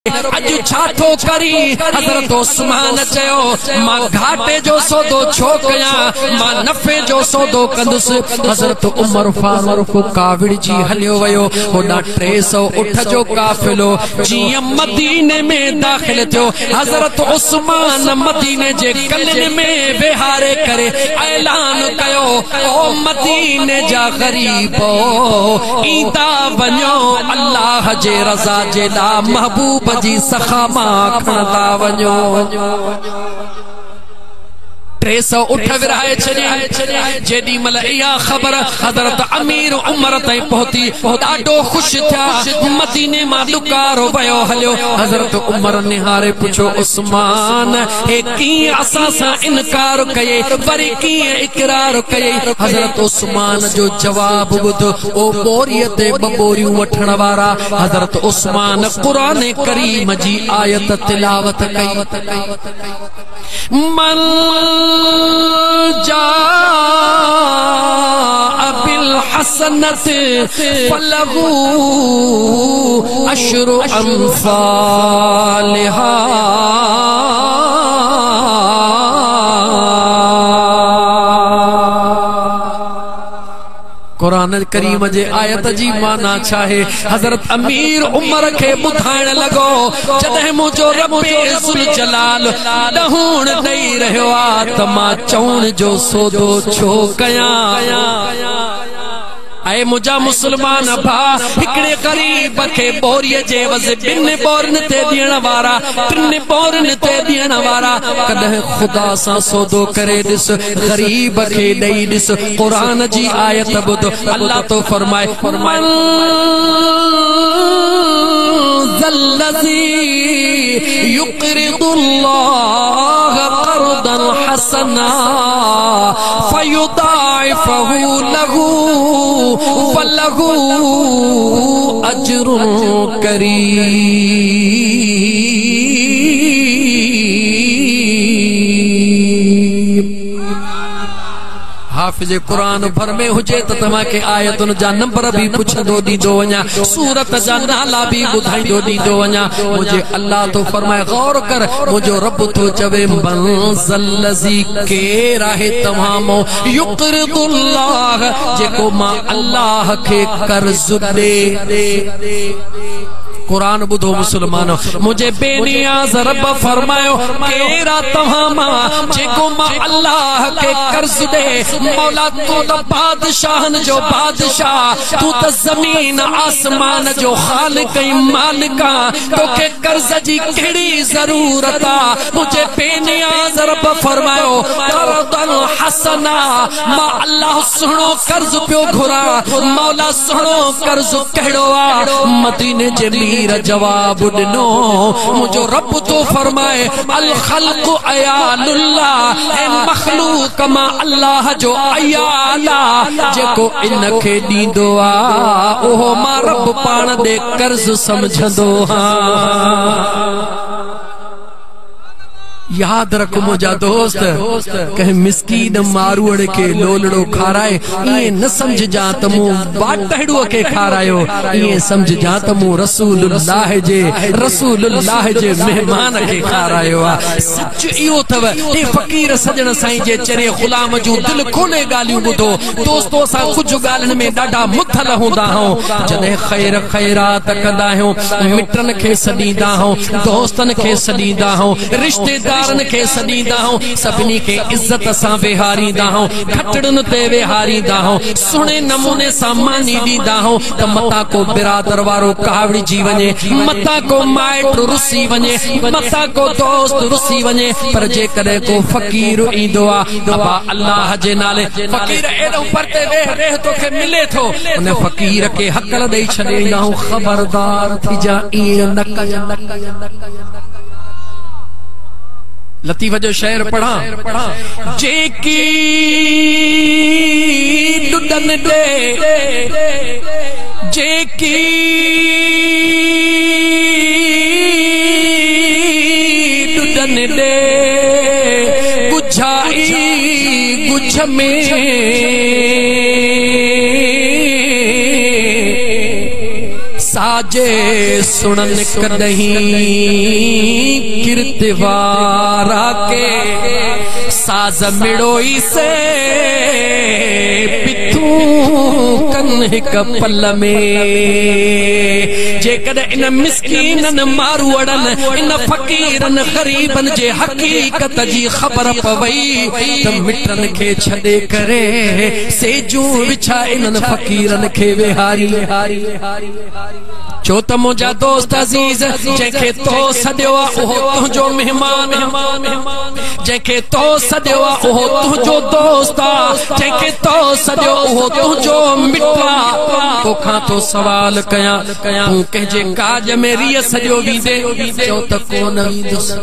अजु छाथो करी हज़रत उस्मान चयो मां घाटे जो सौदो छो कया मां नफ़े जो सौदो कंदुस। हज़रत उमर फारूक काविड़ जी हलियो वयो होडा 300 उठ जो काफिलो जिया मदीने में दाखिल थियो। हज़रत उस्मान मदीने जे गलिन में विहारे करे ऐलान कयो ओ मदीने जा गरीबो ईंदा वञो अल्लाह जे रज़ा जे ला महबूब जी सखामा खणदा वञो। 300 उठ विराए छॾे जेॾी महिल इहा ख़बर हज़रत अमीर उमर ताईं पहुती ॾाढो ख़ुशि थिया। मदीने मां लुकारो वियो हलियो। हज़रत उमर निहारे पुछो उस्मान हे कीअं असां सां इनकार कये वरी कीअं इकरार कये। हज़रत उस्मान जो जवाब ॿुध ओ बोरीअ ते बबोरियूं वठण वारा हज़रत उस्मान क़ुरान करीम जी आयत तिलावत कई। मन जाअ बिल हसनत फलहू अश्रु अम्सालिहा। कुरान करीम जे आयत जी माना छा है? हज़रत अमीर उमर के ॿुधाइण लॻो जॾहिं मुंहिंजो रब्बे ज़ुल जलाल ॾहूण ॾेई रहियो आ त मां चवण जो सौदो छो कयां। ऐ मुंहिंजा मुस्लमान भा हिकिड़े ग़रीब खे बोरीअ जे वज़ 2 बोरन ते ॾियण वारा 3 बोरन ते ॾियण वारा कॾहिं ख़ुदा सां सौदो करे ॾिस ग़रीब खे ॾेई ॾिस। क़ुरान जी आयत ॿुध अल्लाह तो फरमाए ज़ल्लज़ी युक़रिदुल्लाह क़र्दन हसना फयुदाइफहु लहू वलहू अज्रुन करीम। हाफिज़ कुरान भर में हुजे त तव्हां खे आयतुन जा नंबर भी पुछंदो ॾींदो वञा सूरत जा नाला भी ॿुधाईंदो ॾींदो वञा। मुंहिंजे अल्लाह तो फरमाए गौर कर मुंहिंजो रब तो चवे मनज़ल्लज़ी केर आहे तव्हां मो युक़रिदुल्लाह जेको मां अल्लाह खे कर्ज़ ॾे। कुरान ॿुधो मुसलमानो मुझे बेनियाज़ रब फरमायो केरा तव्हां मां जेको मां अल्लाह के कर्ज दे। मौला तू त बादशाहन जो बादशाह तू त ज़मीन आसमान जो खालिक ऐं मालिक तोखे कर्ज जी कहिड़ी ज़रूरत आ। मुझे बेनियाज़ रब फरमायो क़र्दन हसना मां अल्लाह सुहिणो कर्ज पियो घुरा। मौला सुहिणो कर्ज कहिड़ो आ? मदीने जे जवाब ॾिनो मुंहिंजो रब तो फरमाए अल ख़ल्क़ अयालुल्लाह ऐ मख़लूक मां अल्लाह जो अयाल आ जेको इन खे ॾींदो आ ओहो मां रब पाण ॾे कर्ज़ समझंदो हां। याद रख मुझा दोस्त कहीं मिस्कीन मारूड़ के लोलड़ो खाराए ये न समझ जा त मूं बाटहड़ो के खारायो ये समझ जा त मूं रसूलुल्लाह जे मेहमान के खारायो आ। सच इहो थव हे फकीर सजण साईं जे चरे गुलाम जो दिल खोले गालियूं ॿुधो। दोस्तो असां कुछ गालन में ॾाढा मुथल हूंदा आहियूं जॾहिं ख़ैर ख़ैरात कंदा आहियूं मिटन खे सॾींदा आहियूं दोस्तन खे सॾींदा आहियूं रिश्तेदार के सॾींदा आहियूं सभिनी खे इज्जत सां विहारींदा आहियूं खटड़न ते विहारींदा आहियूं सुहिणे नमूने सां मानी ॾींदा आहियूं त मता को बिरादर वारो कावड़ी जी वञे मता को माइट रुसी वञे मता को दोस्त रुसी वञे पर जेकॾहिं को फ़कीर ईंदो आ अबा अल्लाह जे नाले फ़कीर एॾो परते वेह तोखे मिले थो उन फ़कीर खे हकल ॾेई छॾींदा आहियूं ख़बरदार थी जा ईअं न कजां। लतीफ़ जो शेर पढ़ा जेकी ॾुॾन ॾे जेकी ॾुॾन ॾे गुझाई गुझ में साजे सुनन कदहीं किरतवारा के साज मिड़ोई से पिथू कन हिक पल में जेकद इन मिस्कीनन मारूअड़न इन फकीरन गरीबन जे हकीकत जी खबर पवई त मिटन के छदे करे सेजू विछा इनन फकीरन के विहारी छो त मुंहिंजा दोस्त अज़ीज़ जंहिंखे तो सॾियो आहे उहो तुंहिंजो महिमान जंहिंखे तो सॾियो आहे उहो तुंहिंजो दोस्त आहे जंहिंखे तो सॾियो उहो तुंहिंजो मिटु आहे तोखां तो सवाल कयां तूं कंहिंजे काज में रीह सॼो वींदे चओ त कोन वींदुसि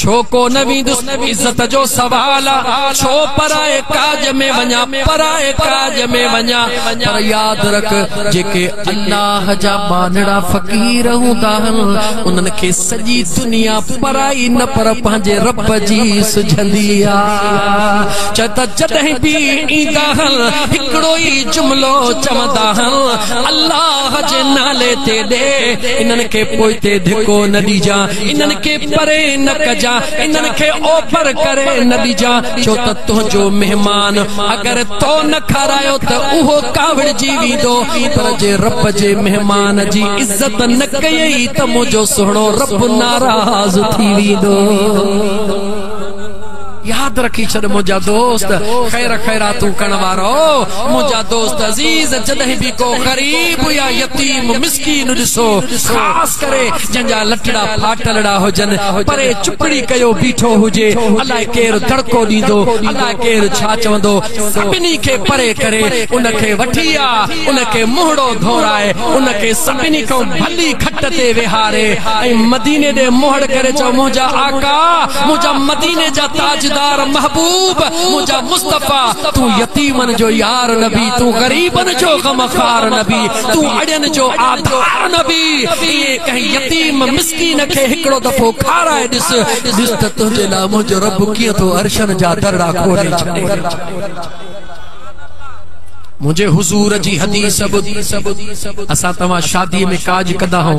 छो कोन वींदुसि इज़त जो सवाल आहे छो पराए काज में वञा पराए काज में वञा पर यादि रख जेके अल्लाह जा बानड़ा फकीर हूंदा उन्हनि खे सॼी दुनिया पराई न पर पंहिंजे रब जी सुझंदी आहे त जॾहिं बि ईंदा हिकिड़ो ई जुमिलो चवंदा अल्लाह जे नाले ते ॾे इन्हनि खे पोइ ते धिको न ॾिजां इन्हनि खे परे न कजां इन्हनि खे ओपर करे न ॾिजां छो त तुंहिंजो महिमान अगरि तो न खारायो त उहो कावड़जी वेंदो पर जे रब जे महिमान जी इज्जत न कयई त मुंहिंजो सुहिणो रब नाराज़ थी वेंदो याद रखी छड़ मुंहिंजा दोस्त खैर खैरातूं करण वारो मुंहिंजा दोस्त अज़ीज़ जॾहिं भी को गरीब या यतीम मिस्कीन ॾिसो ख़ास करे जंहिंजा लटड़ा फाटलड़ा हुजन परे चुपड़ी कयो बीठो हुजे अलाए केरु धड़को ॾींदो अलाए केरु छा चवंदो सभिनी खे परे करे उनखे वठी आ उनखे मुहड़ो धोराए उनखे सभिनी खां भली खट ते विहारे ऐं मदीने ॾे मुहड़ करे चओ मुंहिंजा आका मुंहिंजा मदीने जा ताजदार महबूब मुझा मुस्तफा तू यतीमन जो यार नबी तू गरीबन जो गमखार नबी तू अड़ियन जो आधार नबी ये कहीं यतीम मिस्कीन के हिकड़ो दफो खाराए दिस त तुझे ला मुझो रब कियो तो अर्शन जा दरड़ा खोले छड़े मुझे हुजूर जी हदीस असा तवा शादी में काज कदा हो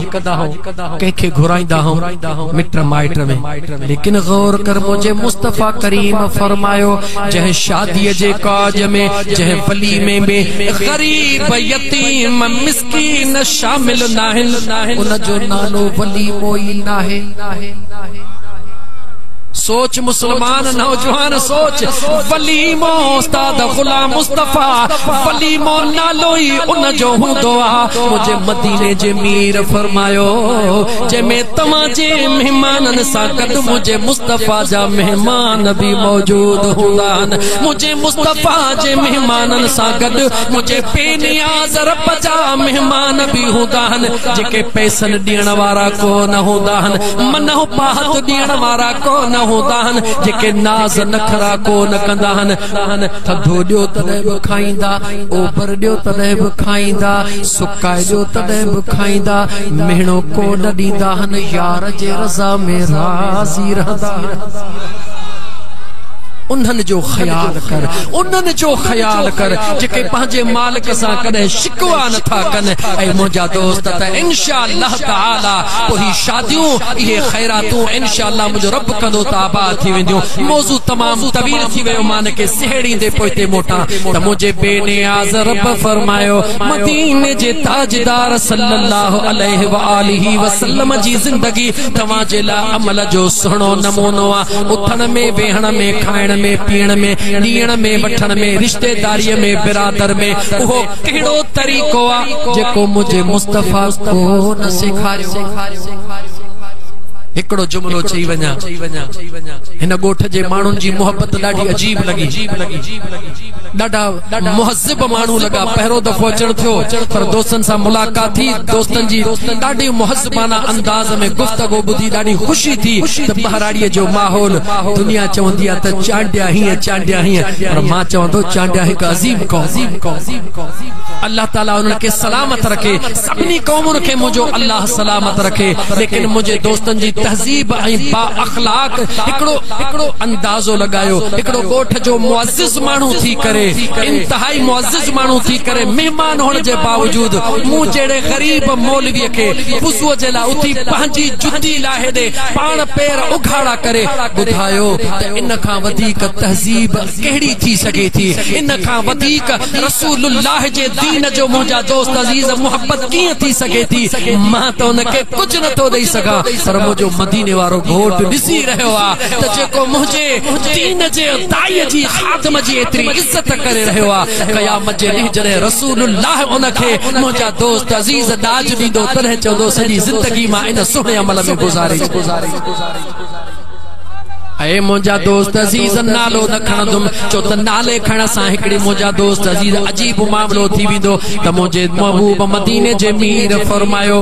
कंखे घुराइंदा हो मिट माइट में लेकिन गौर कर मुझे मुस्तफा करीम फरमायो जह शादी जे काज में जह वलीमे में गरीब यतीम मिस्कीन शामिल नाहिन उन जो नालो वलीमो ही नाहे सोच मुसलमान नौजवान सोच वलीमो उस्ताद गुलाम मुस्तफा वलीमो नालो ही उन जो हुंदो आ मुझे मदीने जे मीर फरमायो जे में तमा जे मेहमानन सा गद मुझे मुस्तफा जा मेहमान भी मौजूद हुंदान मुझे मुस्तफा जे मेहमानन सा गद मुझे बेनियाज रब जा मेहमान भी हुंदान जेके पैसन ॾियण वारा कोन हुंदान मनहु पाहत ॾियण वारा कोन हुंदान जेके नाज़ नखरा कोन कंदान थधो ॾियो तॾहिं बि खाईंदा ओभर ॾियो तॾहिं बि खाईंदा सुकाए ॾियो तॾहिं बि खाईंदा मेहणो कोन ॾींदा यार जे रज़ा में राज़ी रहंदा उन्हनि जो ख़याल कर जेके पंहिंजे मालिक सां कॾहिं शिकवा नथा कनि ऐं मुंहिंजा दोस्त त इंशाअल्लाह ताला पोइ शादियूं इहे ख़ैरातूं इंशाअल्लाह मुंहिंजो रब कंदो त आबाद थी वेंदियूं मौज़ू तमामु तवील थी वियो मान खे सेहड़ींदे पोइ ते मोटां त मुंहिंजे बेनियाज़ रब फरमायो मदीने जे ताजदार सल्लल्लाहु अलैहि व आलिहि वसल्लम जी ज़िंदगी तव्हां जे लाइ अमल जो सुहिणो नमूनो आहे उथण में वेहण में खाइण में पीण में ॾियण में वठण में रिश्तेदारीअ में बिरादर में उहो कहिड़ो तरीक़ो आहे जेको मुझे मुस्तफा को न सेखारियो हिकड़ो जुमलो चई वञा हिन ॻोठ जे माण्हुनि जी मोहब्बत ॾाढी अजीब लगी ॾाढा मुहज़िब माण्हू लॻा पहिरों दफ़ो अचण थियो पर दोस्तनि सां मुलाक़ात थी दोस्तनि जी ॾाढी मुहज़िबाना अंदाज़ में गुफ्तगू ॿुधी ॾाढी ख़ुशी थी त बहराड़ीअ जो माहौल दुनिया चवंदी आहे त चांडिया हीअं पर मां चवंदो चांडिया हिकु अज़ीम क़ौम अल्लाह ताला उनके सलामत रखे, सभी कौमुन के मुझो अल्लाह सलामत रखे। लेकिन मुझे दोस्तन जी तहजीब बा अखलाक हिकड़ो अंदाजो लगायो, हिकड़ो गोठ जो मुअज़्ज़िज़ मानू थी करे, इंतहाई मुअज़्ज़िज़ मानू थी करे, मेहमान होने के बावजूद मु जेड़े गरीब मौलवी के वुज़ू जे ला उथी पंहिंजी जुती लाहे दे पान पैर उघाड़ा करे बुधायो त इन खां वधीक तहजीब केड़ी थी सके थी, इन खां वधीक रसूलुल्लाह जे दीन जो मुझा दोस्त अजीज मोहब्बत किए थी सके थी। मां तो उनके कुछ न तो दई सका, पर मुझो मदीने वारो घोट दिसी रहो आ त जेको मुझे दीन जे दाई जी खादम जी एतरी इज्जत करे रहो आ, क़यामत जे ॾींहुं जॾहिं रसूलुल्लाह उनके मुझा दोस्त अजीज दाज दींदो तॾहिं चवंदो सॼी जिंदगी मां इन सुहिणे अमल में गुज़ारे। ऐ मुझा दोस्त अजीज नालो न खणंदुम छो त नाले खण सां हिकड़ी मुझा दोस्त अजीज अजीब मामलो थी विंदो त मुझे महबूब मदीने जे मीर फरमायो,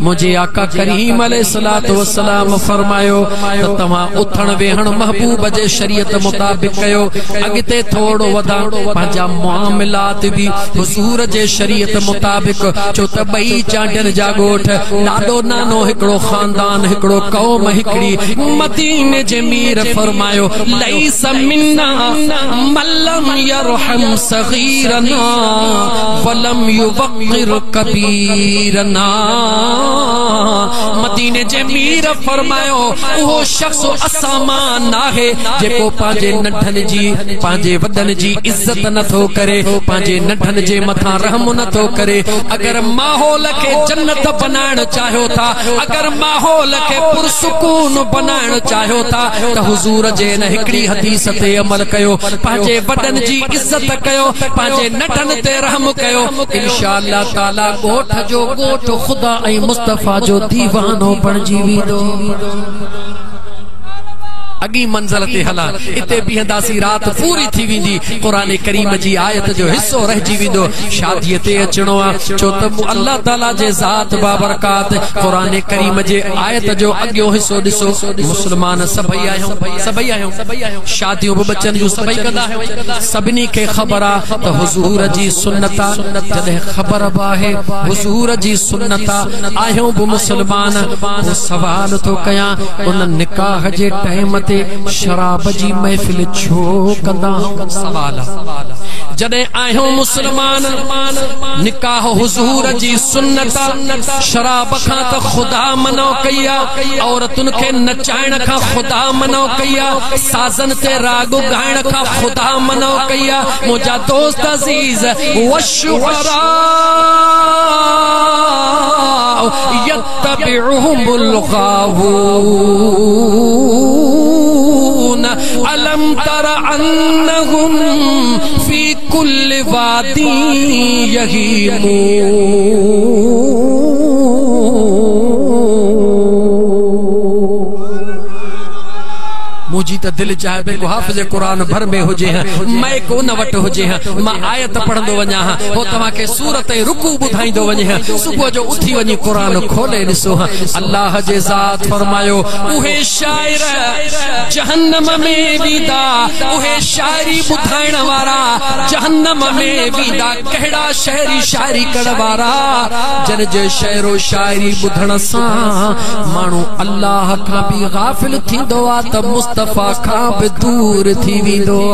मुझे आका करीम अलैहिस्सलातु वस्सलाम फरमायो त तव्हां उथण वेहण महबूब जे शरीयत मुताबिक कयो, अगते थोड़ो वधा पंहिंजा मामलात भी हुजूर जे शरीयत मुताबिक, छो त बई चांडन जा गोठ ॾाढो नानो हिकड़ो खानदान हिकड़ो कौम हिकड़ी मदीने जे फरमायो लैस मिन्ना मल्लम यरहम सगीरना वलम युवक्किर कबीरना। मदीने जे मीर फरमायो वो शख्स असामान नाहे जेको पांजे नठन जी पांजे वदन जी इज्जत न थो करे, पांजे नठन जे मथा रहम न थो करे। अगर माहौल के जन्नत बनाइण चाहो था, अगर माहौल के पुरसुकून बनाइण चाहो था त हुजूर जे न हिकड़ी हदीस ते अमल कयो, पांजे वडन जी इज्जत कयो, पांजे नठन ते रहम कयो, इंशाअल्लाह ताला गोठ जो गोठ खुदा ऐं मुस्तफा जो दीवानो बणजी वेंदो। अगी मंजिल ते हला इते बीहंदासी रात पूरी थी विंदी, कुरान करीम जी आयत जो हिस्सो रहजी विंदो। शादी ते अचणो आ छो त अल्लाह ताला जे ज़ात बाबरकात कुरान करीम जे आयत जो अगियो हिस्सो ॾिसो। मुस्लमान सभई आहियो, शादियों भी बच्चन जो सभई कंदा आहियो, सभिनी खे ख़बर आ त हुजूर जी सुन्नत आ, जॾहिं ख़बर आहे हुजूर जी सुन्नत आहियो भी मुस्लमान। वो सवाल तो कयां उन निकाह जे टाइम शराब जी महफिल छो कंदा? सवाल जॾहिं आहियो मुस्लमान निकाह हुजूर जी सुन्नत, शराब खां त खुदा मनो कया, औरतुन खे नचाइण खां खुदा मनो कया, साज़न ते राग गाइण खां खुदा मनो कया। मुझा दोस्त अजीज वशुअरा यत्तबिउहुमुल गावून अलम तरा अन्नहुम फी कुल्लि वादी यहीमून। मुझी तो दिल चाहे बेको हाफिज कुरान भर में हुजे हैं, मैं को न वट हुजे हैं, मां आयत पढ़ंदो वञा हां, हो तव्हां के सूरत रुकू बुधाईंदो वञे हैं, सुबह जो उठी वञी कुरान खोले ॾिसो हां। अल्लाह जे ज़ात फरमायो उहे शाइर जहन्नम में वेंदा, उहे शायरी बुधाइण वारा जहन्नम में वेंदा। कहिड़ा शायरी शायरी करण वारा जन जे शायरो शायरी बुधण सां माण्हू अल्लाह खां भी गाफिल थींदो आ त मुस्तफा खां भी दूर थी वेंदो आ।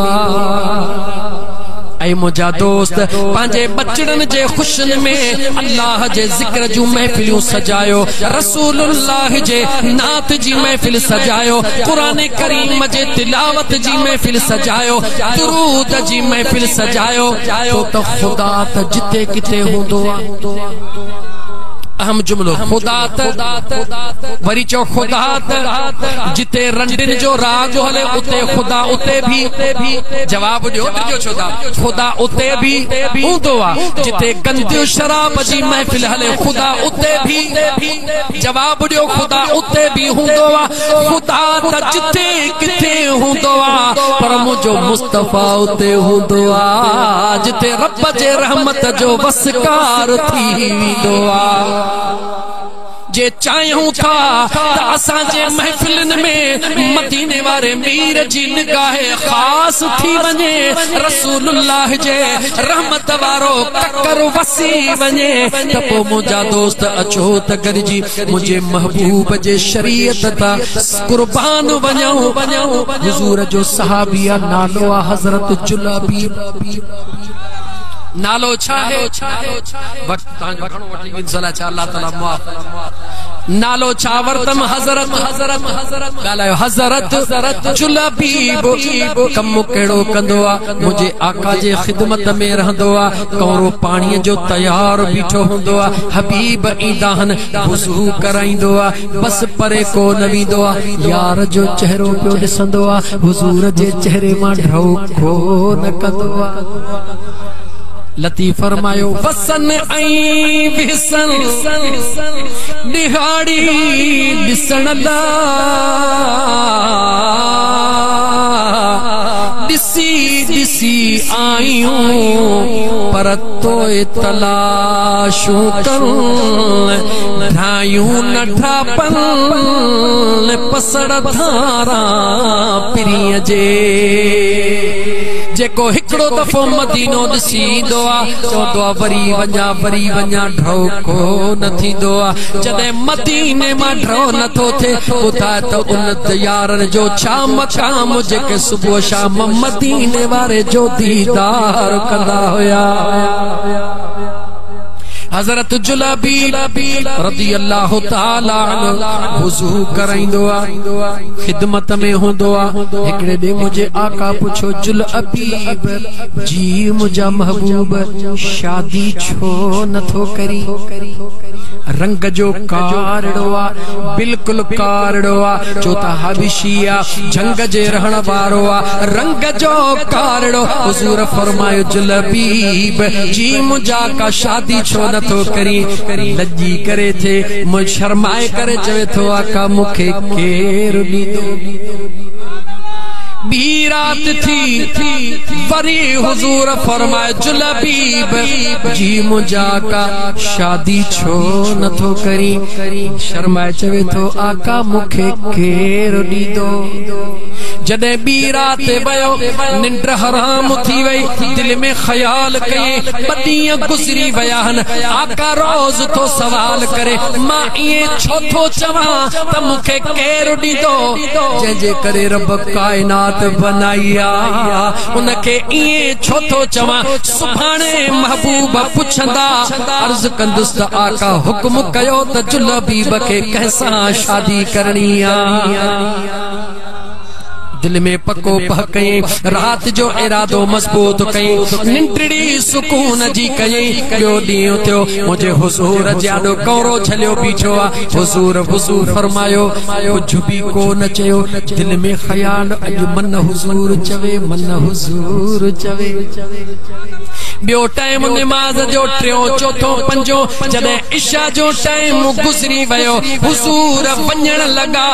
ऐ मुझा दोस्त पांजे बचड़न जे खुशन में अल्लाह जे जिक्र जूं महफिलूं सजायो, रसूलुल्लाह जे नात जी महफिल सजायो, कुरान करीम जे तिलावत जी महफिल सजायो, दुरूद जी महफिल सजायो, तो खुदा त जिते किते हूंदो आ। अहम जुमलो खुदा वरी चो खुदा जिते रंडिन जो राग हले उते खुदा उते भी जवाब दियो छोदा खुदा उते भी हूंदो आ, जिते गंदियो शराब जी महफिल हले खुदा उते भी जवाब दियो खुदा उते भी हूंदो आ। खुदा त जिते किथे हूंदो आ, पर मुझो मुस्तफा उते हूंदो आ, जिते रब जे रहमत जो वसकार थी वेंदो आ। जे चाहियूं था त असांजे महफिलन में मदीने वारे मीर जी निगाह खास थी वञे, रसूलुल्लाह जे रहमत वारो ककर वसी वञे त पोइ मुंहिंजा दोस्त अचो त गॾिजी मुंहिंजे महबूब जे शरीयत ता कुर्बान वञूं। हुजूर जो सहाबी नालो आहे हज़रत जुलाबी। नालो छा है? वक्त तव्हांजो घणो वठी इंशाअल्लाह छा अल्लाह ताला माफ़। नालो छा वरतम? हज़रत ॻाल्हायो हज़रत जुलाबीब। कम कहिड़ो कंदो आहे? मुंहिंजे आका जे ख़िदमत में रहंदो आहे, कौरो पाणीअ जो तयार बीठो हूंदो आहे, हबीब ईंदा आहिनि वुज़ू कराईंदो आहे, बस परे को न वेंदो आहे, यार जो चेहरो पियो ॾिसंदो आहे, हुज़ूर जे चेहरे मां ढो को न कंदो आहे। लतीफ़ फरमायो वसन ऐं विसन दिहाड़ी ॾिसण ला ॾिसी आयूं पर तोए तलाशूं करूं ढायूं नठा पन पसड़ धारा पिरीअ जे। जेको हिकिड़ो दफ़ो मदीनो ॾिसी ईंदो आहे चवंदो आहे वरी वञा ढो को न थींदो आहे। जॾहिं मदीने मां ढो नथो थिए ॿुधाए त उन यारनि जो छा मक़ाम जेके सुबुह शाम मदीने वारे जो दीदार कंदा हुया। हज़रत जुलाबी रज़ी अल्लाह ताला अन्हु वुज़ू कराईंदो आहे, खिदमत में हूंदो आहे। हिकिड़े ॾींहुं मुंहिंजे आका पुछो जुलाबीब जी मुंहिंजा महबूब शादी छो नथो करी? रंग जो कारड़ो आहे, बिल्कुल कारड़ो आहे, छो त हबशी आहे, झंग जे रहण वारो आहे, रंग जो कारड़ो। हुज़ूर फरमायो जुलाबीब जी मुंहिंजा का शादी छो नथो करी? लजी करे थे मुझ शर्माए करे चवे थो आका मूंखे केरु ॾींदो? ॿी रात थी वरी हुज़ूर फरमाए जुलाबीब जी मुंहिंजा का शादी छो नथो करी? शर्माए चवे थो आका मूंखे केरु ॾींदो? जॾहिं ॿी रात वयो निंड हराम थी वई, दिल में ख्याल कई ॿ ॾींहं गुज़री विया आहिनि, आका रोज़ तो सवाल करे मां ईअं छो थो चवां त मूंखे केरु ॾींदो? जंहिंजे करे रब काइनात बनाई आहे उनखे ईअं छो थो चवां? सुभाणे महबूब पुछंदा अर्ज़ कंदुसि त आका हुक्म कयो त जुलाबीब खे कंहिंसां शादी करणी आहे। दिल में पको पह कई, रात जो इरादो मजबूत कई, निंडड़ी सुकून जी कई। ॿियो ॾींहुं थियो मुंहिंजे हुज़ूर जाॾो कौरो छलियो बीठो आहे। हुज़ूर वुज़ू फरमायो, कुझु बि को न चयो, दिल में ख़याल अॼु मन हुज़ूर चवे। ॿियो टाइम निमाज़ जो टियों चौथों पंजो, जॾहिं इशा जो टाइम गुज़री वियो हुज़ूर वञण लॻा।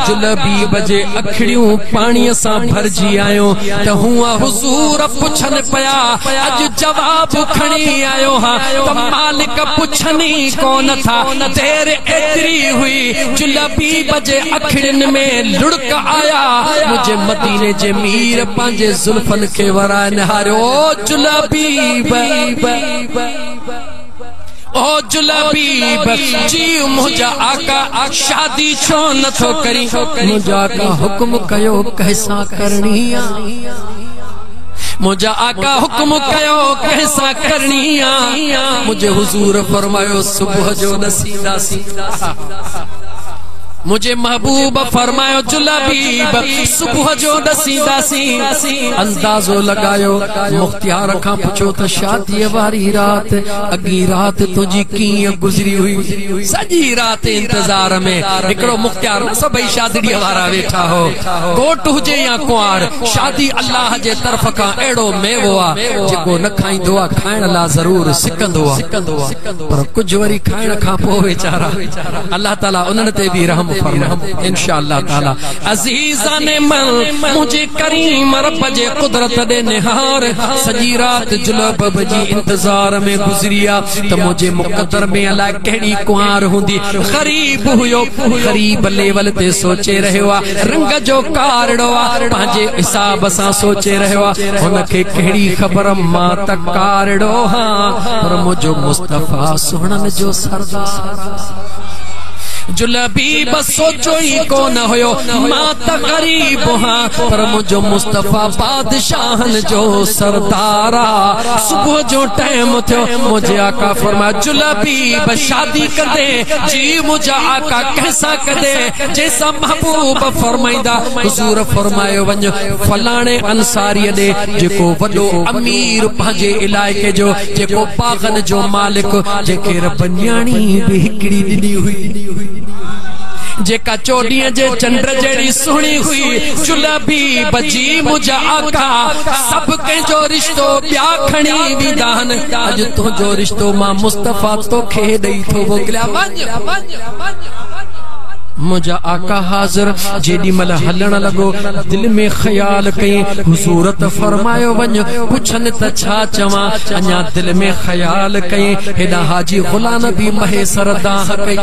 जुलाबीब जे अखिड़ियूं पाणीअ सां भरिजी आयो त हूअ हुज़ूर पुछनि पिया अॼु जवाब खणी आयो हा त मालिक पुछनी कोन था? देर एतिरी हुई जुलाबीब जे अखिड़ियुनि में लुड़क आया। मुंहिंजे मदीने जे मीर पंहिंजे ज़ुल्फनि खे वराए निहारियो, ओ जुलाबीब ओ जुलाबीब जी मुंहिंजा आका शादी छो नथो करी? मुंहिंजा आका हुक्म कयो कंहिंसां करणी आहे। मुंहिंजा आका हुक्म कयो कंहिंसां करणी आहे। मुंहिंजे हुज़ूर फरमायो सुबुह जो न सींदासीं। मुझे महबूब फरमायो जुलाबीब सुबह जो दसीदासी। अंदाजो लगायो मुख्तियार खां पुछो त शादी वारी रात अगी रात तुझी कीअं गुज़री हुई? सॼी रात इंतजार में हिकिड़ो मुख्तियार सभई शादी वारा वेठा हो, घोट हुजे या कुंवार, शादी अल्लाह जे तरफ़ खां अहिड़ो मेवो आहे जेको न खाईंदो आहे खाइण लाइ ज़रूर सिकंदो आहे, पर कुझु वरी खाइण खां पोइ वीचारा अल्लाह ताला उन्हनि ते बि रहम रहम इंशाअल्लाह ताला। अजीज़ाने मन मुझे करीम रब जे कुदरत दे निहार सजी रात जुलब जी इंतजार में गुजरिया तो मुझे मुकद्दर में अला कहिड़ी कुआर हुंदी गरीब हुयो गरीब लेवल ते सोचे रहियो आ रंग जो कारड़ो आ पंहिंजे हिसाब सां सोचे रहियो आ हुनखे कहिड़ी ख़बर मां त कारड़ो हां पर मुंहिंजो मुस्तफ़ा सुहणन जो सरदार जुलबी बस सोचो ही कोन हुयो मां त गरीब हां पर मुझो मुस्तफ़ा बादशाहन जो सरदार आ। सुबह जो टाइम थियो मुझे आका फरमा जुलबी बस शादी कंदे जी मुझा आका कैसा कंदे जैसा महबूब फरमाइंदा हुजूर फरमायो वञ फलाणे अंसारी दे जेको वडो अमीर पंहिंजे इलाइके जो जेको बागन जो मालिक जेके रब न्याणी भी हिकड़ी ॾिनी हुई जेका चोॾीअ जे चंड जहिड़ी सुहिणी हुई जुलबी बजी मुझा आका सब कंहिंजो रिश्तो ॿिया खणी वेंदा आहिनि अॼु तुंहिंजो रिश्तो मां मुस्तफ़ा तोखे ॾेई थो मोकिलियां मुझा आका हाज़िर जेडी मल हलण लगो दिल में ख्याल कई हुजूरत फरमायो वञ पुछन त छा चवां अञा दिल में ख्याल कई हेॾा हाजी गुलाम भी महे सरदार कई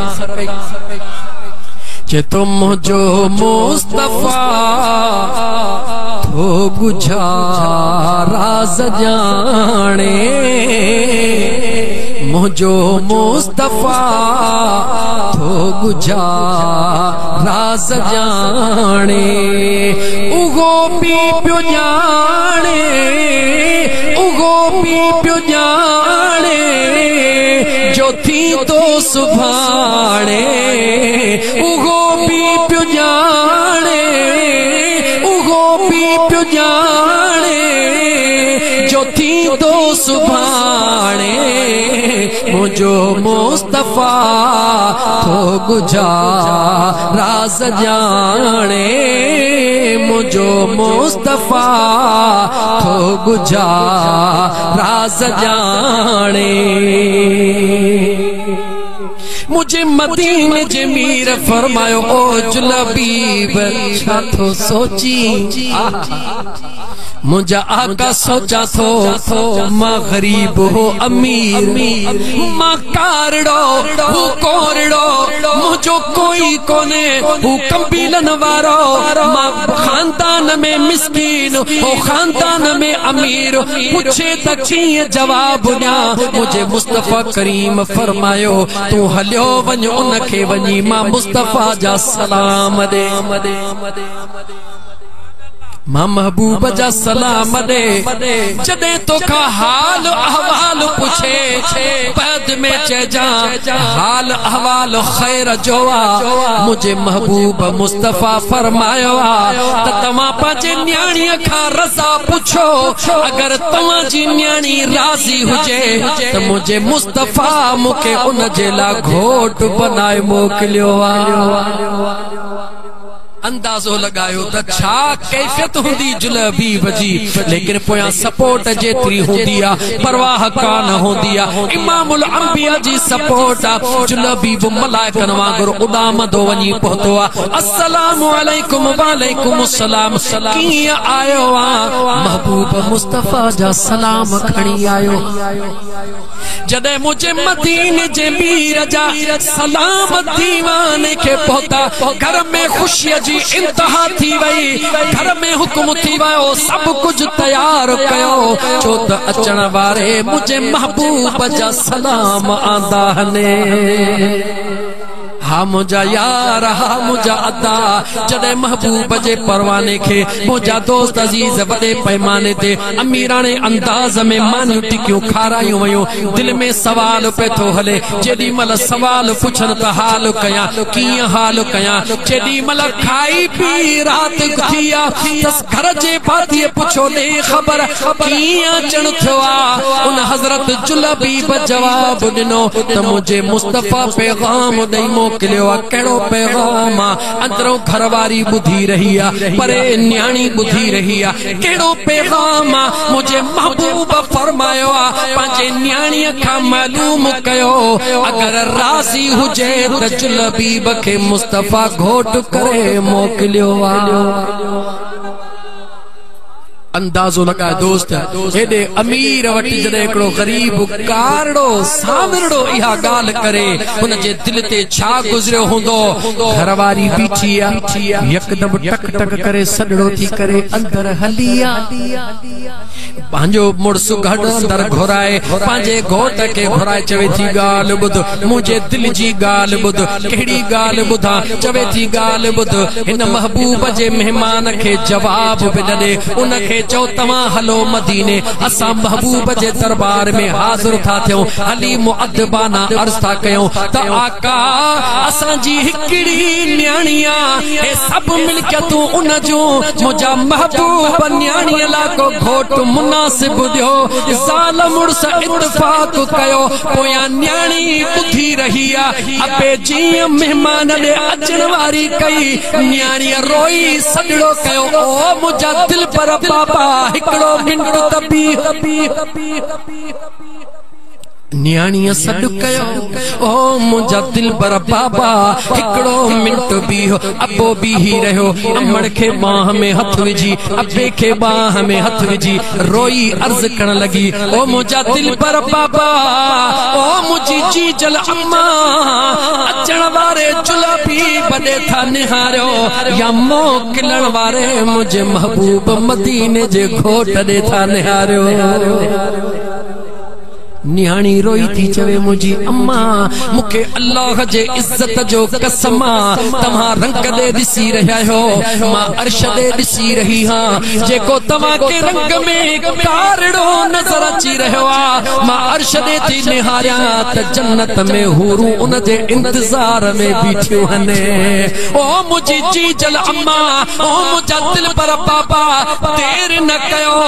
जे तुम मुझो मुस्तफ़ा थो गुझा राज़ जाने मुझो मुस्तफ़ा थो गुझा राज़ जाने उगो पी पियो जाने उगो पी पियो जाने जो थी तो सुभाणे उगो पी पियो जाने उगो पी पियो जाने जो थी तो सुभाणे मुझो मुस्तफ़ा थो गुझा राज़ जाने मुझो मुस्तफ़ा थो गुझा राज़ जाने मुझे मदीने जे मीर फरमायो ओ जुलबीब छा थो सोची मुझा आका सोचा थो मां गरीब हो अमीर मां कारड़ो हूं कोरड़ो मुझो कोई कोने हूं कबीलन वारो मां खानदान में मिस्कीन हो खानदान में अमीर पूछे त कीअं जवाब ॾियां मुझे मुस्तफ़ा करीम फरमायो तू हलियो वञ उनखे वञी मां मुस्तफ़ा जा सलाम दे मां महबूब जा सलाम दे जॾहिं तोखा हाल अहवाल पुछे बाद में चइजा हाल अहवाल खैर जो आ मुझे महबूब मुस्तफ़ा फरमायो आ त तव्हां पंहिंजे न्याणीअ खां रज़ा पुछो अगर तव्हां जी न्याणी राज़ी हुजे त मुझे मुस्तफ़ा मूंखे उन जे लाइ घोट बनाए मोकिलियो आ अंदाजो लगायो त छा कैफियत हुंदी जुलबी बजी लेकिन पोयां सपोर्ट जेतरी हुंदी आ परवाह कान हुंदी आ इमामुल अंबिया जी सपोर्ट आ जुलबी मलाइकन वांगुर उडाम दो वनी पहुतो आ अस्सलामु अलैकुम वालेकुम अस्सलाम कीअं आयो आ महबूब मुस्तफ़ा जा सलाम खणी आयो जॾहिं मुझे मदीने जे मीर जा सलाम दीवाने के पहुता घर में खुशी जी इंतहा थी वई घर में हुक्म थी वियो सब कुछ तैयार कयो छो त अचण वारे मुझे महबूब जा सलाम आंदा ने हा मुझा यार हा मुझा अदा जॾहिं महबूब जे परवाने के मुझा दोस्त अजीज वॾे पैमाने ते अमीराने अंदाज में मानियूं टिकियूं खारायूं वयूं दिल में सवाल पे थो हले जेडी मल सवाल पुछन त हाल कयां कीअं हाल कयां जेडी मल खाई पी रात थिया तस घर जे भातीअ पुछो दे ख़बर कीअं अचण थियो आ उन हज़रत जुलबी जवाब ॾिनो त मुझे मुस्तफ़ा पैगाम ॾेई मोकिलियो आ कहिड़ो पैगाम आ अंदरों घरवारी ॿुधी रही आ परे न्याणी ॿुधी रही आ कहिड़ो पैगाम आ मुंहिंजे महबूब फरमायो आ पंहिंजे न्याणीअ खां मालूम कयो अगर राज़ी हुजे त जुलबीब खे मुस्तफा घोट करे मोकिलियो आ अंदाज़ो लॻाए दोस्त हेॾे अमीर वटि जॾहिं हिकिड़ो ग़रीब कारड़ो सावरड़ो इहा ॻाल्हि करे हुनजे दिलि ते छा गुज़रियो हूंदो घरवारी बीठी आहे यकदमि टक टक करे सॾड़ो थी करे अंदर हली पंहिंजो मुड़सु गॾु अंदर घुराए पंहिंजे घोट खे घुराए चवे थी ॻाल्हि ॿुध मुंहिंजे दिलि जी ॻाल्हि ॿुध कहिड़ी ॻाल्हि ॿुधां चवे थी ॻाल्हि ॿुध हिन महबूब जे महिमान खे जवाब बि न ॾे उनखे चओ तव्हां हलो मदीने असां महबूब जे दरबार में हाज़िर था थियूं हली मुअद्दबाना अर्ज़ था कयूं त आका असांजी हिकिड़ी न्याणी आहे हे सभु मिल्कियतूं उन जूं मुंहिंजा महबूब न्याणीअ लाइ को घोट मुनासिब ॾियो ज़ाल मुड़स इत्तिफ़ाक़ कयो पोयां न्याणी ॿुधी रही आहे अबे जीअं महिमान ॾे अचण वारी कई न्याणीअ रोई सॾड़ो कयो ओ मुंहिंजा दिल पर बाबा हिकिड़ो मिंट तबी न्याणीअ सॾु कयो ओ मुंहिंजा दिल पर बाबा हिकिड़ो मिंट बीहो अबो बीही रहियो अमड़ खे बाह में हथ विझी अबे खे बाह में हथ विझी रोई अर्ज़ करण लगी ओ मुंहिंजा दिल पर बाबा ओ मुंहिंजी जीजल अम्मा अचण वारे जुलबी बॾे था निहारियो या मोकिलण वारे मुंहिंजे महबूब मदीने जे घोट ॾे था निहारियो न्याणी रोई थी चवे मुंहिंजी अम्मा मूंखे अल्लाह जे इज्जत जो कसम तव्हां रंग ॾे ॾिसी रहिया आहियो मां अर्श ॾे ॾिसी रही हां जेको तव्हां खे रंग में कारड़ो नज़र अची रहियो आहे मां अर्श ॾे थी निहारियां त जन्नत में हूरूं उन जे इंतज़ार में बीठियूं आहिनि ओ मुंहिंजी जीजल अम्मा ओ मुंहिंजा दिल पर बाबा देर न कयो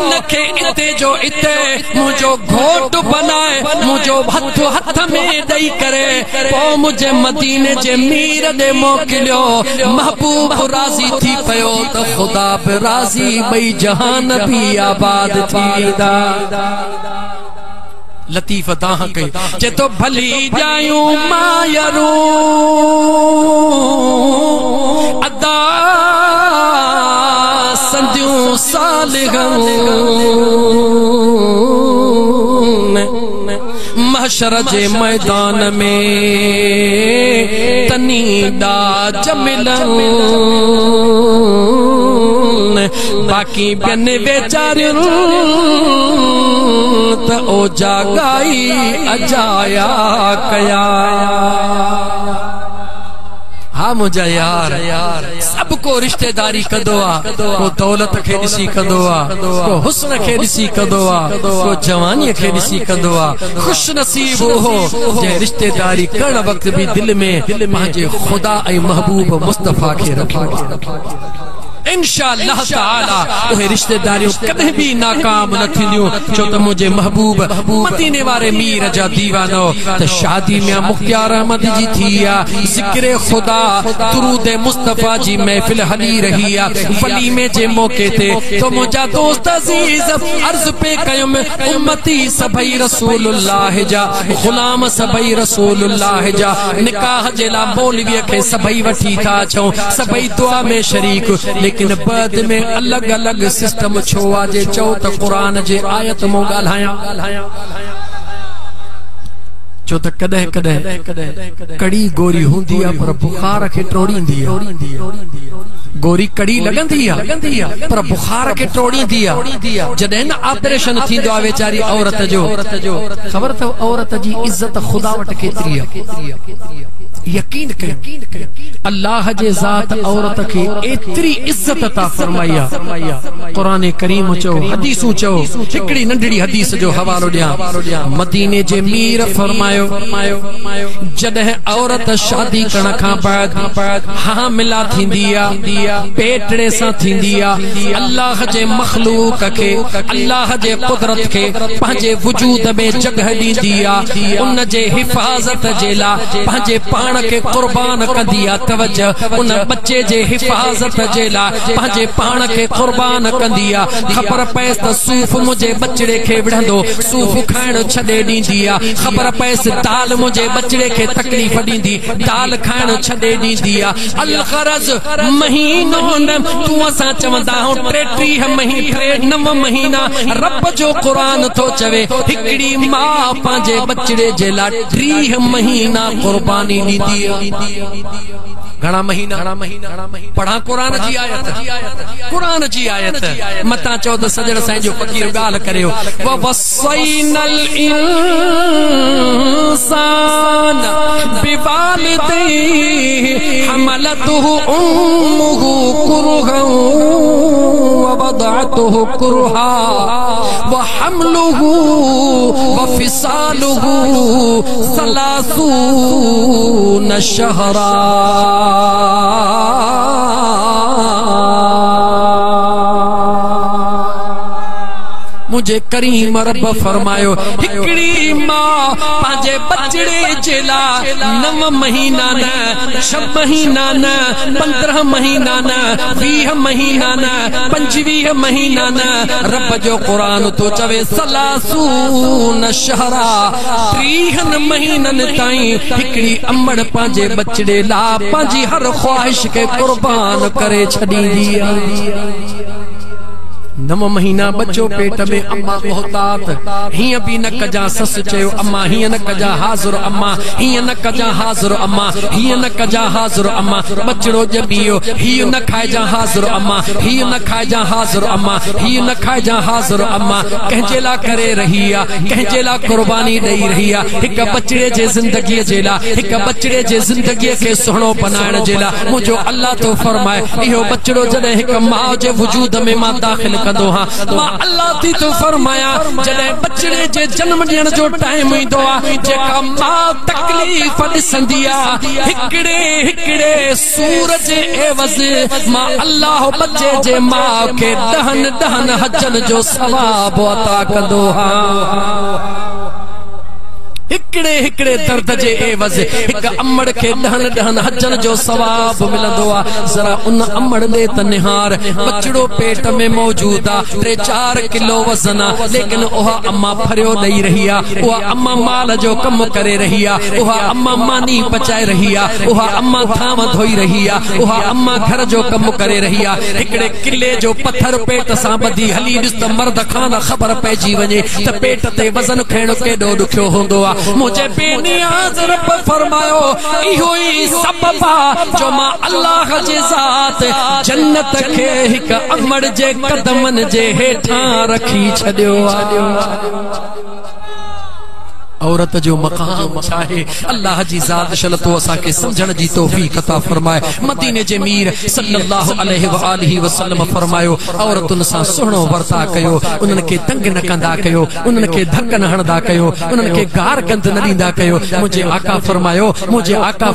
इनखे इते जो इते मुंहिंजो घोट बनाए मुझो हथ में दई करे पो मुझे मदीने जे मीर दे मोकिलियो महबूब राजी थी पयो तो खुदा पे राजी बई जहान भी आबाद थींदा लतीफ दाह कई जे तो भली जायूं मायरू अदा संदियूं सालिगूं महशर जे मैदान में तनीदा जमिलन बाकी बन वेचारियुन त ओ जागाई अजाया कया हा मुझा यार सबको रिश्तेदारी कंदो आ को दौलत खे ॾिसी कंदो आ को हुस्न खे ॾिसी कंदो आ को जवानी खे ॾिसी कंदो आ खुश नसीब हो जे रिश्तेदारी करण वक्त भी दिल में पंहिंजे खुदा ऐं महबूब मुस्तफा खे रखो इंशाअल्लाह ताला उहे रिश्तेदारियों कदे भी नाकाम न थींदियूं छो त मुझे महबूब मदीने वारे मीर जा दीवानो त शादी में मुख्तियार अहमद जी थी आ जिक्र खुदा दुरूद मुस्तफा जी महफिल हली रही आ वलीमे जे मौके ते तो मुझा दोस्त अजीज अर्ज पे कयुम उम्मती सभई रसूलुल्लाह जा गुलाम सभई रसूलुल्लाह जा निकाह जे ला मौलवी के सभई वठी था अचूं सभई दुआ में शरीक लेकिन बाद में अलग अलग सिस्टम छो आजे चौ त कुरान जे आयत मो गाल्हाया चो त कदे कदे कड़ी गोरी हुंदी आ पर बुखार के टोड़ींदी आ गोरी कड़ी लगंदी आ पर बुखार के टोड़ींदी आ जडे न ऑपरेशन थींदो आ वेचारी औरत जो खबर त औरत जी इज्जत खुदा वट केतरी आ यकीन कर अल्लाह जे जात औरत के एतरी इज्जत ता फरमाया कुरान करीम चो हदीसू चो हिकड़ी नंढड़ी हदीस जो हवालो दिया मदीने जे मीर फरमायो जदे औरत शादी करण का बाद हामिला थींदी आ पेटड़े सा थींदी आ अल्लाह जे मखलूक के अल्लाह जे कुदरत के पांजे वजूद में जगह दींदी आ उन जे हिफाजत जे ला पांजे पान के कुर्बान कंदी आ। तवज्जो, उन बच्चे जे हिफाजत जे लाइ पंहिंजे पान के कुर्बान कंदी आ। ख़बर पएसि त सूफ़ मुंहिंजे बचड़े खे विढ़ंदो, सूफ़ खाइण छॾे ॾींदी आ। ख़बर पएसि दाल मुंहिंजे बचड़े खे तकलीफ़ ॾींदी, दाल खाइण छॾे ॾींदी आ। अल ग़रज़ महीनो न तूं असां चवंदा आहियूं 9 महीना रब जो क़ुरान थो चवे हिकिड़ी मां पंहिंजे बचड़े जे लाइ 30 महीना क़ुर्बानी ॾींदी आहे। घणा महीना पढ़ा क़ुरान जी आयत, क़ुरान जी आयत मता चओ त सजण साईं जो फ़कीर ॻाल्हि करियो। व वसैनल इंसान बिवालिदैहि हमलतहु उम्मुहु कुरहन व वदअतहु कुरहा व हमलुहु व फिसालुहु 30 शहरा। मुझे करीम रब फरमायो हिकड़ी मां पंहिंजे बचड़े जे लाइ 9 महीना न 6 महीना न 15 महीना न 20 महीना न 25 महीना न रब जो क़ुरान तो चवे 30 शहरा 30 महीननि ताईं हिकड़ी अमड़ पंहिंजे बचड़े लाइ पंहिंजी हर ख्वाहिश के कुर्बान करे छॾींदी आहे। 9 महीना बच्चो पेट में अम्मा मोहतात हिय भी न कजा सस चयो अम्मा हिय न कजा हाज़िर अम्मा हिय न कजा हाज़िर अम्मा हिय न कजा हाज़िर अम्मा बचड़ो ॼमियो हिय न खाइजा हाज़िर अम्मा हिय न खाइजा हाज़िर अम्मा हिय न खाइजा हाज़िर अम्मा कंहिंजे लाइ करे रही आहे, कंहिंजे लाइ कुर्बानी ॾेई रही आहे। हिक बचड़े जे ज़िंदगीअ जे लाइ, हिक बचड़े जे ज़िंदगीअ खे सुहिणो बनाइण जे लाइ मुंहिंजो अल्लाह तो फरमाए इहो बचड़ो जॾहिं हिक माउ जे वजूद में मां दाख़िल कंदो हां मां अल्लाह थी तो फरमाया जॾहिं बचड़े जे जन्म ॾियण जो टाइम ईंदो आहे जेका मां तकलीफ़ ॾिसंदी आहे हिकिड़े सूर जे एवज़ मां अल्लाह बच्चे जे माउ खे 10 हजन जो सवाब अता कंदो हां। हिकिड़े दर्द जे एवज़ हिक अमड़ खे 10 हजन जो सवाब मिलंदो आहे। जरा उन अमड़ दे त निहार बचड़ो पेट में मौजूद आहे 3-4 किलो वज़न आहे लेकिन उहा अम्मा फरियो ॾेई रही आहे, उहा अम्मा माल जो कम करे रही आहे, उहा अम्मा मानी पचाए रही आहे, उहा अम्मा थाम धोई रही आहे, उहा अम्मा घर जो कम करे रही आहे। हिकिड़े किले जो पत्थर पेट सां ॿधी हली ॾिस त मर्द खां न ख़बर पइजी वञे त पेट ते वज़न खणण केॾो ॾुखियो हूंदो आहे। मुझे बेनियाज़ रब फरमायो इहो ई सबब आहे जो मां अल्लाह जे ज़ात जन्नत खे हिक अमड़ जे कदमनि जे हेठां रखी छॾियो आहे। औरत जो मकाम चाहे अल्लाह जी ज़ात शलतो असा के समझण जी तौफीक अता फरमाए। मदीने जे मीर सल्लल्लाहु अलैहि व आलिहि वसल्लम फरमायो औरतुन सां सुहिणो वर्ता कयो, उन्हनि खे तंग न कंदा कयो, उन्हनि खे धक न हणंदा कयो, उन्हनि खे गार गंद न ॾींदा कयो। मुंहिंजे आका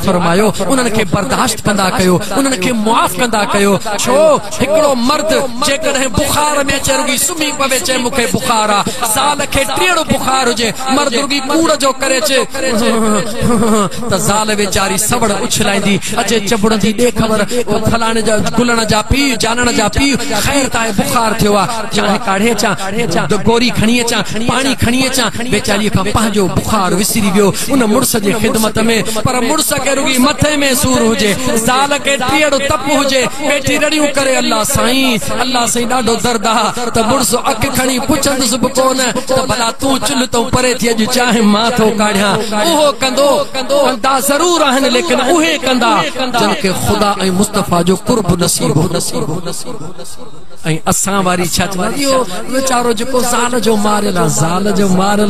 फरमायो उन्हनि खे बर्दाश्त कंदा कयो, उन्हनि खे मुआफ़ कंदा कयो। छो हिकिड़ो मर्द जेकॾहिं बुखार में अचे रुगी सुम्ही पवे चए मूंखे बुखार आहे, ज़ाल खे टीअड़ो बुखार हुजे मर्द रुगी कूड़ जो करे त ज़ाल वेचारी सवड़ उछलाईंदी अचे चबड़ंदी ॾे ख़बर फलाणे जा गुलण जा पी जानण जा पी ख़ैर ताए बुखार थियो आहे चाहे काढ़े अचां गोरी खणी अचां पाणी खणी अचां। वेचारी खां पंहिंजो बुखार विसरी वियो उन मुड़स जे ख़िदमत में, पर मुड़स खे रुगी मथे में सूर हुजे, ज़ाल खे टीअड़ो तप हुजे, वेठी रड़ियूं करे अल्लाह साईं ॾाढो दर्द आहे त मुड़स अख खणी पुछंदुसि बि कोन त भला तूं चुल्ह तो परे थी अॼु चाहे मां थो काढ़ियां। उहो कंदा ज़रूर आहिनि लेकिन उहे कंदा जिनखे ख़ुदा ऐं मुस्तफ़ा जो कुर्ब नसीब हो। ऐं असां वारी छा चवंदी इहो वीचारो जेको ज़ाल जो मारियल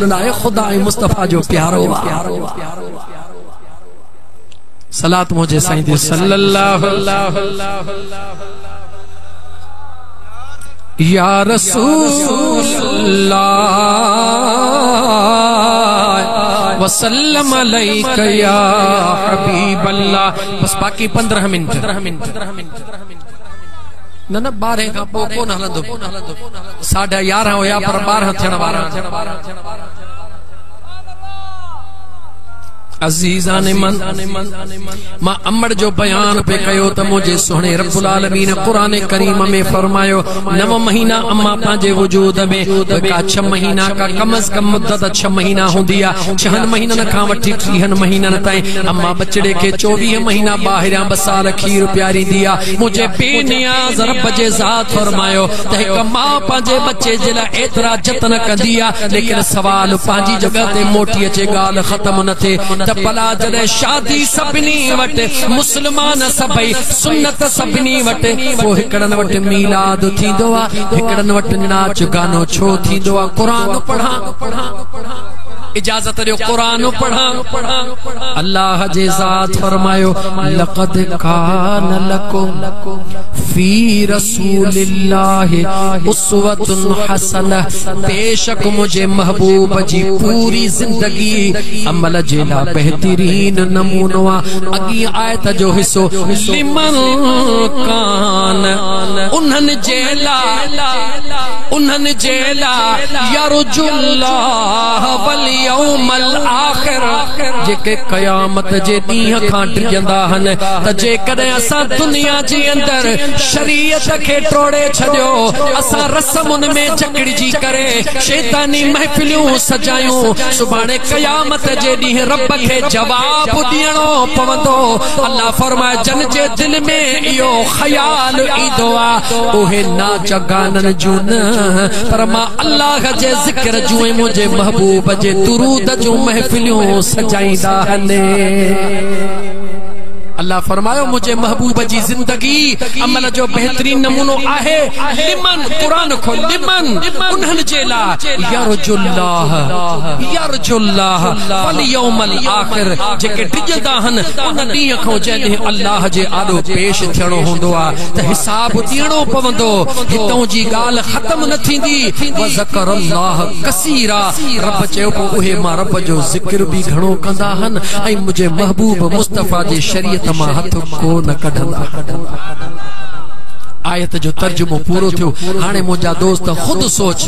न आहे ख़ुदा ऐं मुस्तफ़ा जो प्यारो आहे। सलात मुझे साईं दे सल्लल्लाहु या रसूल वसल्लम अलैका या हबीब अल्लाह। बस बाकी 15 मिनट न 12 खां पोइ कोन हलंदो, 11:30 हुया पर 12 थियण वारा। अजीज़ान मन मां अमड़ जो बयान पे कयो त मुझे सोहणे रब्बुल आलमीन कुरान करीम में फरमायो 9 महीना अम्मा पांजे वजूद में का 6 महीना का कम अज कम मुद्दत 6 महीना हुंदी आ 6 महीनन का वठी 30 महीनन ताईं अम्मा बचड़े के 24 महीना ॿाहिरां 2 साल खीर प्यारी दिया मुझे बेनियाज रब जे ज़ात फरमायो त हिक मां पांजे बच्चे जे लाइ एतरा जतन कंदी आ लेकिन सवाल पांजी जगह ते मोटी अचे ॻाल्हि ख़त्म न थे भला जॾहिं शादी सभिनी वटि मुस्लमान सभई सुन्नत सभिनी वटि पोइ हिकड़नि वटि मीलाद थींदो आहे हिकड़नि वटि नाच गानो छो थींदो आहे कुरान पढ़ा इजाजत दियो कुरान पढ़ा अल्लाह जे ज़ात फरमायो लक़द कान लकुम फी रसूलिल्लाहि उस्वतुन हसनह बेशक मुझे महबूब जी पूरी जिंदगी अमल जे ला बेहतरीन नमूनो अगी आयत जो हिस्सो लिमन कान उन्हनि जेला यरजुल्लाह वल यौमल आखिर जेके क़यामत जे ॾींहं खां डिॼंदा आहिनि त जेकॾहिं असां दुनिया जे अंदर शरीयत खे टोड़े छॾियो असां रस्मुनि में जकड़जी करे शैतानी महफ़िलियूं सजायूं सुभाणे क़यामत जे ॾींहुं रब खे जवाब ॾियणो पवंदो अल्लाह फरमाए जन जे दिल में इहो ख़याल ईंदो आहे उहे नाच गाननि जूं न पर मां अल्लाह जे ज़िक्र जूं मुंहिंजे महबूब जे दुरूद जूं महफ़िलियूं सजाईंदा हले अल्लाह फरमायो मुझे महबूब जी जिंदगी अमल जो बेहतरीन नमूनो आहे लिमन कुरान खो लिमन उन्हनि जे ला यरजुल्लाह वल यौमल आखिर जेके डिॼंदा आहिनि उन ॾींहं खां जॾहिं अल्लाह जे आॾो पेश थियणो हूंदो आहे त हिसाब ॾियणो पवंदो हितां जी ॻाल्हि ख़त्म न थींदी व ज़करल्लाह कसीरा रब चयो पोइ उहे मां रब जो ज़िक्र बि घणो कंदा आहिनि ऐं मुंहिंजे महबूब मुस्तफ़ा जे शरीयत हथ को न कढंदा आयत जो तर्जुमो पूरो थियो हाणे मुंहिंजा दोस्त खुद सोच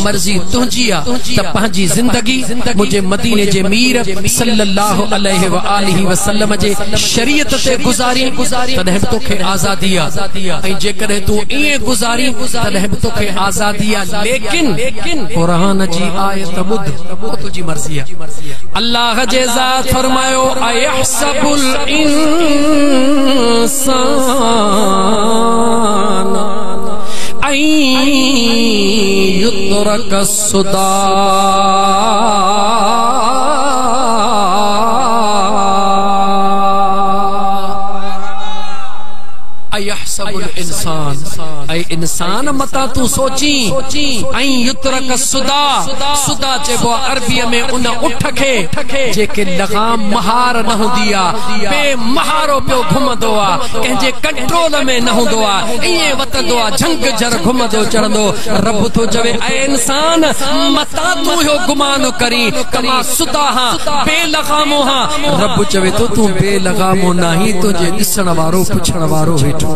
मर्जी तुंहिंजी आहे त पंहिंजी जिंदगी मुंहिंजे मदीने जे मीर सल्लल्लाहु अलैहि व आलिहि वसल्लम जे शरीयत ते गुज़ारी तॾहिं बि तोखे आज़ादी आहे ऐं जेकॾहिं तूं ईअं गुज़ारी तॾहिं बि तोखे आज़ादी आहे लेकिन क़ुरान जी आयत ॿुध तुंहिंजी मर्ज़ी आहे अल्लाह जे ज़ात फरमायो अयहसबुल युतरक सुदा इंसान मता तू सोची युतरक सुदा सुदा चइबो अरबीअ में उन उठ खे जेके लगाम महार न हूंदी आहे बेमहारो पियो घुमंदो आहे कंहिंजे कंट्रोल में न हूंदो आहे ईअं वतंदो आहे झंग जर घुमंदो चढ़ंदो रब थो चवे ऐं इंसान मता तू इहो गुमान करी कमा सुदा हां बेलगामो हां रब चवे तो तू बेलगामो नाही तुंहिंजे ॾिसण वारो पुछण वारो वेठो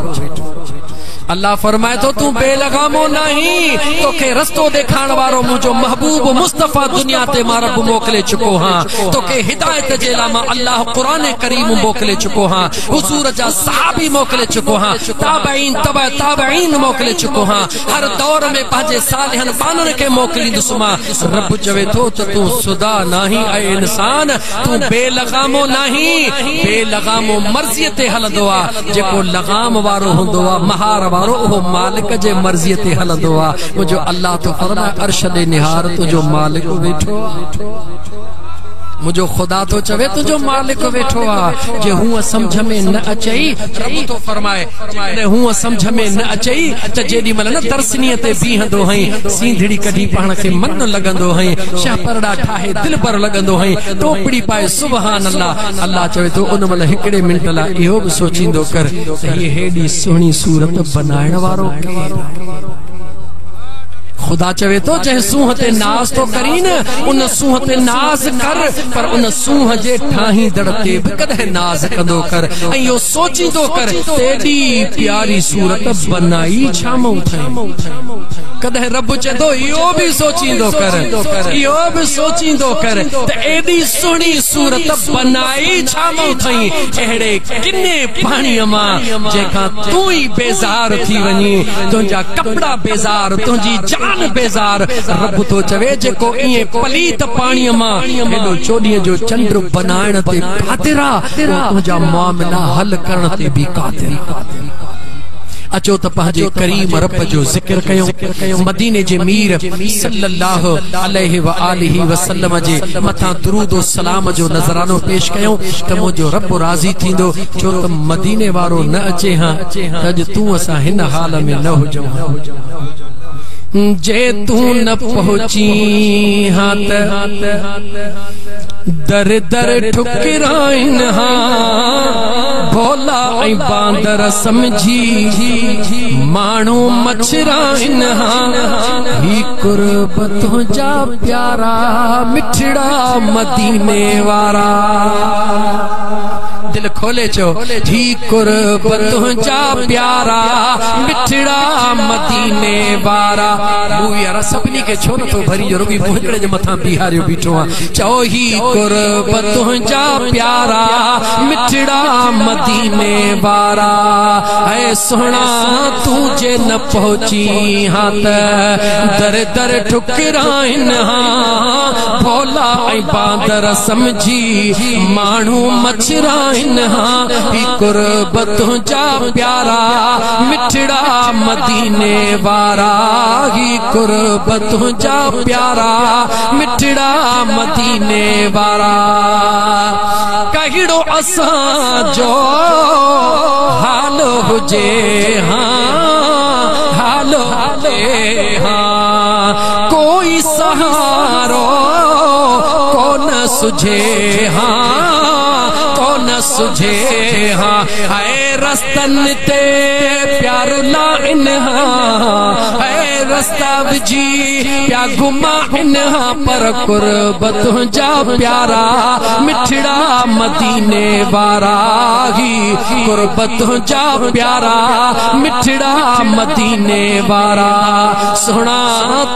अल्लाह फरमाए तो तू बेलगामो नहीं तोखे रस्तो देखाण वारो मुझो महबूब मुस्तफा दुनिया ते मां रब मोकले चुको हां तोखे हिदायत जे ला मां अल्लाह कुरान करीम मोकले चुको हां हुजूर जा सहाबी मोकले चुको हां ताबईन तबा ताबईन मोकले चुको हां हर दौर में पंहिंजे सालिहन बानन के मोकलींदुसि मां रब चवे तो त तू सुदा नाही ऐं इंसान तू बेलगामो नाही बेलगामो मर्ज़ी ते हलंदो आहे जेको लगाम वारो हूंदो आहे महार वारो वो मालिक जे मर्ज़ी ते हलंदो आहे मुझो अल्लाह तो फरमाए अर्श दे निहार तुझो मालिक वेठो मुझो खुदा तो चवे तुझो मालिक वेठो आहे जे हूं समझ में न अचई रब तो फरमाए ने हूं समझ में न अचई त जेडी मल न दर्शनीय ते बीहंदो हई सींधड़ी कढी पाण के मन लगंदो हई शहपरड़ा ठाहे दिल पर लगंदो हई टोपड़ी पाए सुभान अल्लाह अल्लाह चवे तो उन मल हिकड़े मिनट ला इहो भी सोचींदो कर ये हेडी सोहणी सूरत बनाइण वारो खुदा चवे तो जंहिं सूंह ते नाज़ तो करी न उन सूंह ते नाज़ कर पर उन सूंह जे ठाहींदड़ ते भी कदहिं नाज़ कंदो कर ऐं इहो सोचींदो कर तेॾी प्यारी सूरत बनाई छा मूं कदे रब चंदो यो भी सोचींदो कर, यो भी सोचींदो कर ते एडी सुणी सूरत बनाई छामो थई एड़े किन्ने पानी मां जेका तू ही बेजार थी वनी, तुझा कपड़ा बेजार, तुझी जान बेजार। रब तो चवे जेको इए पलीत पानी मां एडो चोडीअ जो चंद्र बनाइण ते कातिरा, तुझा मामला हल करण ते भी कातिरा। अचो त पंहिंजे करीम रब जो जिक्र कयो, मदीने जे मीर सल्लल्लाहु अलैहि व आलिहि वसल्लम जे मथा दुरूद व सलाम जो नजरानो पेश कयो त मुंहिंजो रब राज़ी थींदो। छो त मदीने वारो न अचे हां त अॼु तूं असां हिन हाल में न हुजूं। जे तू न पहुची हाँ दर दर ठुकराइन हाँ, भोला ऐं बांदर समझी माण्हू मछराइन हाँ। ही कुर्ब तुंहिंजा प्यारा मिठड़ा मदीने वारा, दिल खोले चो ही कुर्ब तुंहिंजा प्यारा मिठड़ा मदीने वारा। यार सभिनी के छो नथो भरी जो रुगी मुहिकड़े जे मथां बिहारियो बीठो आहे। चओ ही कुर्ब तुंहिंजा प्यारा मिठड़ा मदीने वारा, ऐ सोहणा तू जे न पहुची हाँ त दर दर ठुकराइन हाँ। भोला ऐं बांदर समझी माण्हू मछराइन हाँ। ही कुर्ब तुंहिंजा प्यारा मिठड़ा मदीने वारा, ही कुर्ब तुंहिंजा प्यारा मिठड़ा मदीने वारा। कहिड़ो असां जो हाल हुजे हाँ, हाल हुजे हाँ, कोई सहारो कोन सुझे हाँ, कोन सुझे हाँ। है रस्तन ते प्यार लाइन हाँ, है रस्ता विझी प्या घुमा इन हाँ। पर कुर्ब तुंहिंजा प्यारा मिठड़ा मदीने वारा, ही कुर्ब तुंहिंजा प्यारा मिठड़ा मदीने वारा। सोहणा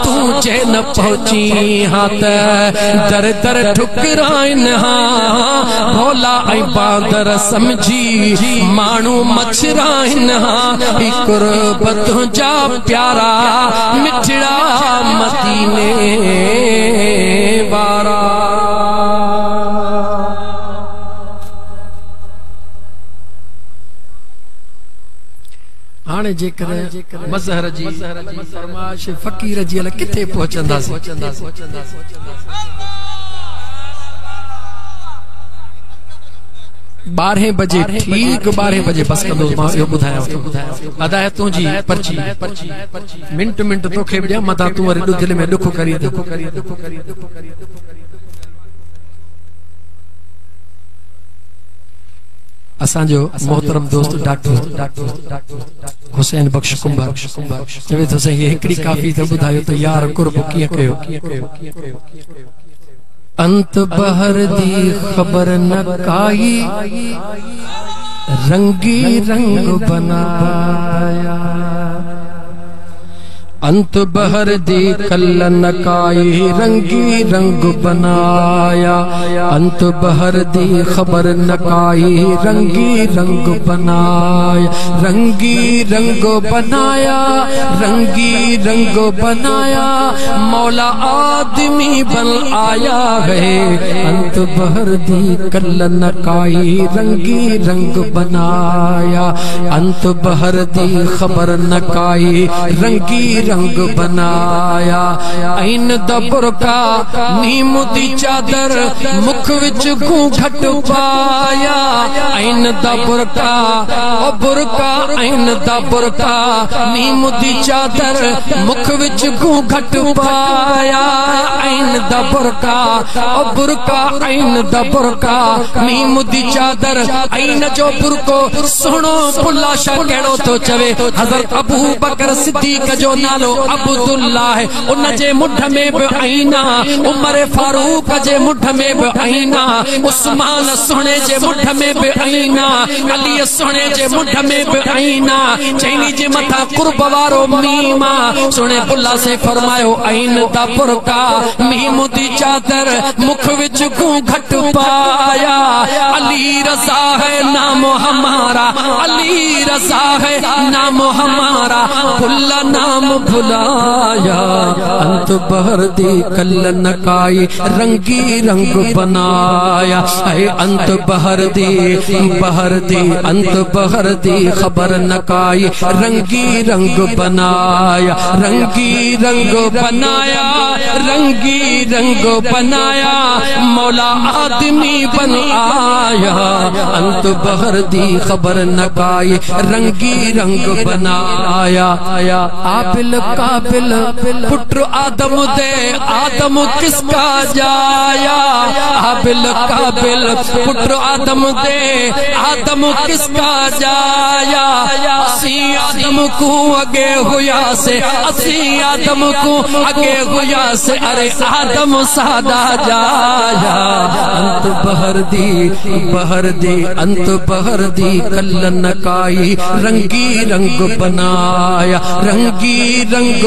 तू जे न पहुची हाँ त दर दर ठुकराइन हाँ। भोला ऐं बांदर समझी माण्हू मछराइन हाँ। ही कुर्ब तुंहिंजा प्यारा मिठड़ा मदीने वारा। हाणे जेकर मज़हर जी फरमाइश फ़कीर जी अल किथे पहुचंदासीं। 12 बजे ठीक 12 बजे बस कंदो मां यो बुधाया अदा तुंहिंजी पर्ची मिंट मिंट तोखे ॾियां मथा तूं वरी दिल में दुख करी असांजो मोहतरम दोस्त डॉक्टर हुसैन बख्श कुंभार चवे तो सही हिकड़ी काफी त बुधायो त यार कुर्ब कीअं कयो। अंत बहर दी खबर न काई रंगी रंग बनाया। अंत बहर दी कल न काई रंगी रंग बनाया। अंत बहर दी खबर न काई रंगी रंग बनाया। रंगी रंग बनाया, रंगी रंग बनाया, मौला आदमी बन आया है। अंत बहर दी कल न काई रंगी रंग बनाया। अंत बहर दी खबर न काई रंगी रंग बनाया। ऐन द बुरका नीम दी चादर मुख विच घूंघट पाया। ऐन द बुरका ओ बुरका ऐन द बुरका नीम दी चादर मुख विच घूंघट पाया। ऐन द बुरका ओ बुरका ऐन द बुरका नीम दी चादर। ऐन जो बुरको सुनो पुल्ला शाह केड़ो तो चवे। हजरत अबू बकर सिद्दीक जो नालो अब्दुल्ला है। उन जे मुठ में भी आईना, उमर फारूक जे मुठ में भी आईना, उस्मान सोने जे मुठ में भी आईना, अली सोने जे मुठ में भी आईना। मीना चैनी जे मथा कुर्ब वारो मीमा सुने बुल्ला से फरमायो ऐन दा पुरका मीम दी चादर मुख विच घूंघट पाया अली रजा है नाम हमारा अली रजा है नाम हमारा बुल्ला नाम भुलाया अंत बहर दी कल्लन काई रंगी रंग बनाया है अंत बहर दी अंत बहर दी खबर नकाई रंगी रंग बनाया रंगी रंग बनाया रंगी रंग बनाया मौला आदमी बन आया अंत बहर दी खबर नकाई रंगी रंग बनाया आबिल काबिल पुत्र आदम दे आदम किसका जाया आबिल काबिल पुत्र आदम दे आदम किसका जाया असी आदम को अगे हुआ से असी आदम को अगे हुआ से अरे आदम सादा जाया अंत बहर दी अंत बहर दी कल्लन काई रंगी रंग बनाया रंगी रंग